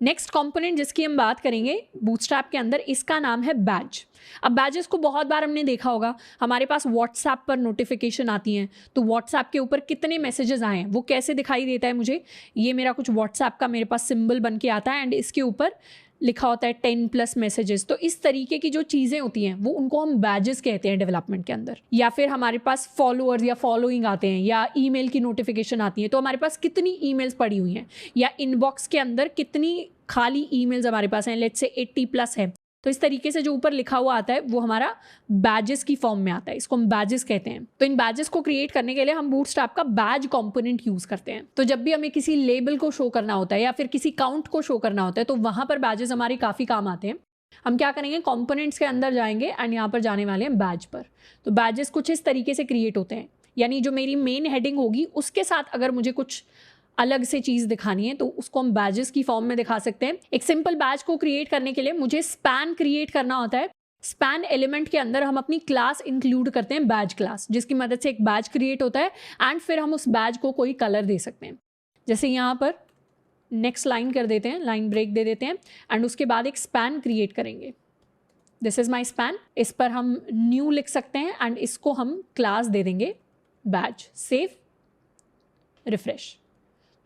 Next component जिसकी हम बात करेंगे बूटस्ट्रैप के अंदर, इसका नाम है बैज। अब बैजेस को बहुत बार हमने देखा होगा, हमारे पास व्हाट्सएप पर नोटिफिकेशन आती हैं, तो व्हाट्सएप के ऊपर कितने मैसेजेस आए हैं वो कैसे दिखाई देता है मुझे, ये मेरा कुछ व्हाट्सएप का मेरे पास सिंबल बन के आता है एंड इसके ऊपर लिखा होता है 10+ मैसेजेस। तो इस तरीके की जो चीज़ें होती हैं वो उनको हम बैजेस कहते हैं डेवलपमेंट के अंदर। या फिर हमारे पास फॉलोअर्स या फॉलोइंग आते हैं या ईमेल की नोटिफिकेशन आती है, तो हमारे पास कितनी ईमेल्स पड़ी हुई हैं या इनबॉक्स के अंदर कितनी खाली ईमेल्स हमारे पास हैं, लेट्स से 80+ है, तो इस तरीके से जो ऊपर लिखा हुआ आता है वो हमारा बैजेस की फॉर्म में आता है, इसको हम बैजेस कहते हैं। तो इन बैजेस को क्रिएट करने के लिए हम बूटस्ट्रैप का बैज कंपोनेंट यूज करते हैं। तो जब भी हमें किसी लेबल को शो करना होता है या फिर किसी काउंट को शो करना होता है तो वहां पर बैजेस हमारे काफी काम आते हैं। हम क्या करेंगे, कंपोनेंट्स के अंदर जाएंगे एंड यहाँ पर जाने वाले हैं बैज पर। तो बैजेस कुछ इस तरीके से क्रिएट होते हैं, यानी जो मेरी मेन हेडिंग होगी उसके साथ अगर मुझे कुछ अलग से चीज़ दिखानी है तो उसको हम बैजेस की फॉर्म में दिखा सकते हैं। एक सिंपल बैज को क्रिएट करने के लिए मुझे स्पैन क्रिएट करना होता है। स्पैन एलिमेंट के अंदर हम अपनी क्लास इंक्लूड करते हैं, बैज क्लास, जिसकी मदद से एक बैज क्रिएट होता है एंड फिर हम उस बैज को कोई कलर दे सकते हैं। जैसे यहाँ पर नेक्स्ट लाइन कर देते हैं, लाइन ब्रेक दे देते हैं एंड उसके बाद एक स्पैन क्रिएट करेंगे। This is my span. इस पर हम न्यू लिख सकते हैं एंड इसको हम क्लास दे देंगे बैज। Save, refresh.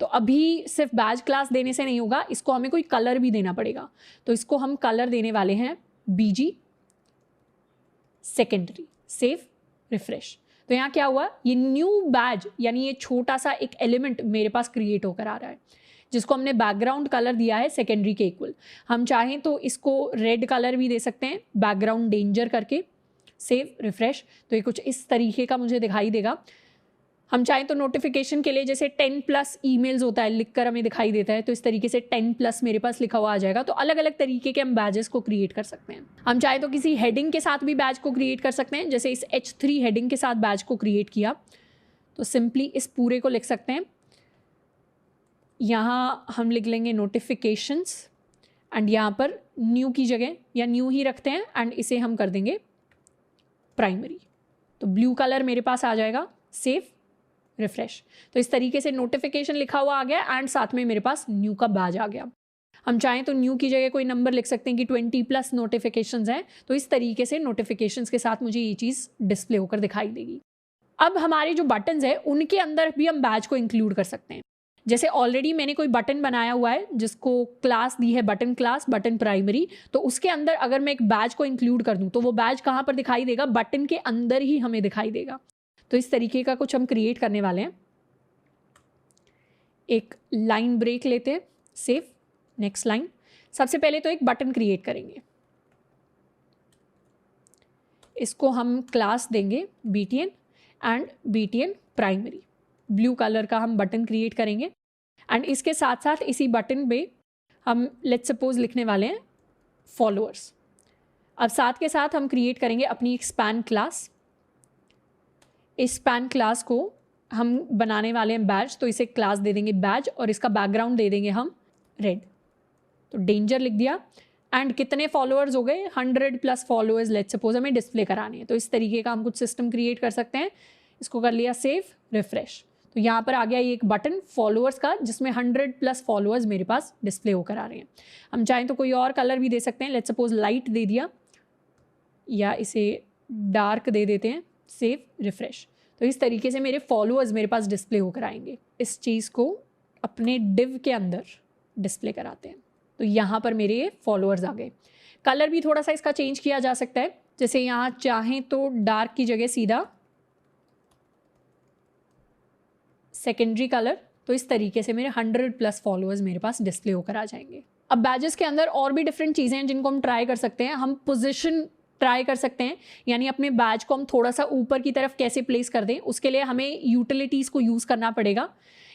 तो अभी सिर्फ बैज क्लास देने से नहीं होगा, इसको हमें कोई कलर भी देना पड़ेगा। तो इसको हम कलर देने वाले हैं BG सेकेंडरी। Save, refresh. तो यहाँ क्या हुआ, ये न्यू बैज यानी ये छोटा सा एक एलिमेंट मेरे पास क्रिएट होकर आ रहा है, जिसको हमने बैकग्राउंड कलर दिया है सेकेंडरी के इक्वल। हम चाहें तो इसको रेड कलर भी दे सकते हैं, बैकग्राउंड डेंजर करके। Save, refresh. तो ये कुछ इस तरीके का मुझे दिखाई देगा। हम चाहें तो नोटिफिकेशन के लिए जैसे 10+ ईमेल्स होता है, लिखकर हमें दिखाई देता है, तो इस तरीके से 10+ मेरे पास लिखा हुआ आ जाएगा। तो अलग अलग तरीके के हम बैजेस को क्रिएट कर सकते हैं। हम चाहे तो किसी हेडिंग के साथ भी बैज को क्रिएट कर सकते हैं, जैसे इस H3 हेडिंग के साथ बैज को क्रिएट किया तो सिंपली इस पूरे को लिख सकते हैं। यहाँ हम लिख लेंगे नोटिफिकेशंस एंड यहाँ पर न्यू की जगह या न्यू ही रखते हैं एंड इसे हम कर देंगे प्राइमरी। तो ब्लू कलर मेरे पास आ जाएगा। Save, refresh. तो इस तरीके से नोटिफिकेशन लिखा हुआ आ गया एंड साथ में मेरे पास न्यू का बैज आ गया। हम चाहें तो न्यू की जगह कोई नंबर लिख सकते हैं कि 20+ नोटिफिकेशंस हैं, तो इस तरीके से नोटिफिकेशंस के साथ मुझे ये चीज़ डिस्प्ले होकर दिखाई देगी। अब हमारे जो बटन्स हैं उनके अंदर भी हम बैज को इंक्लूड कर सकते हैं। जैसे ऑलरेडी मैंने कोई बटन बनाया हुआ है जिसको क्लास दी है बटन क्लास, बटन प्राइमरी, तो उसके अंदर अगर मैं एक बैज को इंक्लूड कर दूं तो वो बैज कहाँ पर दिखाई देगा, बटन के अंदर ही हमें दिखाई देगा। तो इस तरीके का कुछ हम क्रिएट करने वाले हैं। एक लाइन ब्रेक लेते हैं। Save, next line. सबसे पहले तो एक बटन क्रिएट करेंगे, इसको हम क्लास देंगे BTN and BTN primary. Blue colour का हम बटन क्रिएट करेंगे एंड इसके साथ साथ इसी बटन पे हम लेट्स सपोज लिखने वाले हैं फॉलोअर्स। अब साथ के साथ हम क्रिएट करेंगे अपनी एक स्पैन क्लास। इस स्पैन क्लास को हम बनाने वाले हैं बैज, तो इसे क्लास दे देंगे बैज और इसका बैकग्राउंड दे देंगे हम रेड। तो डेंजर लिख दिया एंड कितने फॉलोअर्स हो गए, 100+ फॉलोअर्स लेट्स सपोज हमें डिस्प्ले कराने हैं। तो इस तरीके का हम कुछ सिस्टम क्रिएट कर सकते हैं। इसको कर लिया सेव, रिफ्रेश। तो यहाँ पर आ गया ये एक बटन फॉलोअर्स का जिसमें 100+ फॉलोअर्स मेरे पास डिस्प्ले होकर आ रहे हैं। हम चाहें तो कोई और कलर भी दे सकते हैं, लेट्स सपोज लाइट दे दिया या इसे डार्क दे देते हैं। Save, refresh. तो इस तरीके से मेरे फॉलोअर्स मेरे पास डिस्प्ले होकर आएंगे। इस चीज़ को अपने डिव के अंदर डिस्प्ले कराते हैं। तो यहाँ पर मेरे ये फॉलोअर्स आ गए। कलर भी थोड़ा सा इसका चेंज किया जा सकता है, जैसे यहाँ चाहें तो डार्क की जगह सीधा सेकेंडरी कलर। तो इस तरीके से मेरे 100+ फॉलोअर्स मेरे पास डिस्प्ले होकर आ जाएंगे। अब बैजेस के अंदर और भी डिफरेंट चीज़ें हैं जिनको हम ट्राई कर सकते हैं। हम पोजीशन ट्राई कर सकते हैं, यानी अपने बैज को हम थोड़ा सा ऊपर की तरफ कैसे प्लेस कर दें, उसके लिए हमें यूटिलिटीज़ को यूज़ करना पड़ेगा।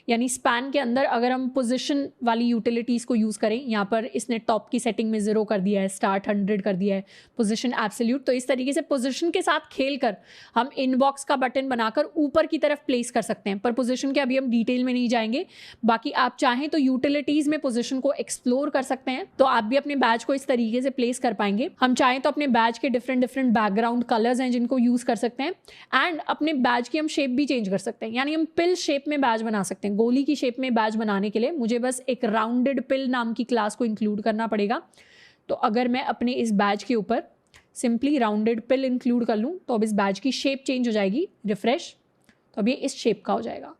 यानी स्पैन के अंदर अगर हम पोजीशन वाली यूटिलिटीज़ को यूज़ करें, यहाँ पर इसने टॉप की सेटिंग में 0 कर दिया है, स्टार्ट 100 कर दिया है, पोजीशन एब्सोल्यूट। तो इस तरीके से पोजीशन के साथ खेलकर हम इनबॉक्स का बटन बनाकर ऊपर की तरफ प्लेस कर सकते हैं। पर पोजीशन के अभी हम डिटेल में नहीं जाएंगे। बाकी आप चाहें तो यूटिलिटीज़ में पोजीशन को एक्सप्लोर कर सकते हैं, तो आप भी अपने बैज को इस तरीके से प्लेस कर पाएंगे। हम चाहें तो अपने बैज के डिफरेंट बैकग्राउंड कलर्स हैं जिनको यूज़ कर सकते हैं एंड अपने बैज की हम शेप भी चेंज कर सकते हैं। यानी हम पिल शेप में बैज बना सकते हैं, हैं। गोली की शेप में बैज बनाने के लिए मुझे बस एक राउंडेड पिल नाम की क्लास को इंक्लूड करना पड़ेगा। तो अगर मैं अपने इस बैज के ऊपर सिंपली राउंडेड पिल इंक्लूड कर लूँ तो अब इस बैज की शेप चेंज हो जाएगी, रिफ्रेश, तो अब ये इस शेप का हो जाएगा।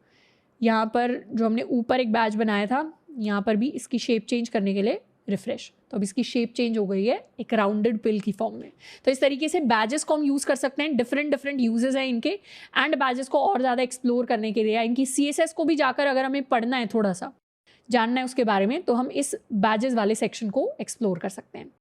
यहाँ पर जो हमने ऊपर एक बैज बनाया था, यहाँ पर भी इसकी शेप चेंज करने के लिए रिफ्रेश, तो अब इसकी शेप चेंज हो गई है एक राउंडेड पिल की फॉर्म में। तो इस तरीके से बैजेस को हम यूज़ कर सकते हैं, डिफरेंट यूजेस हैं इनके। एंड बैजेस को और ज़्यादा एक्सप्लोर करने के लिए, इनकी CSS को भी जाकर अगर हमें पढ़ना है, थोड़ा सा जानना है उसके बारे में, तो हम इस बैजेस वाले सेक्शन को एक्सप्लोर कर सकते हैं।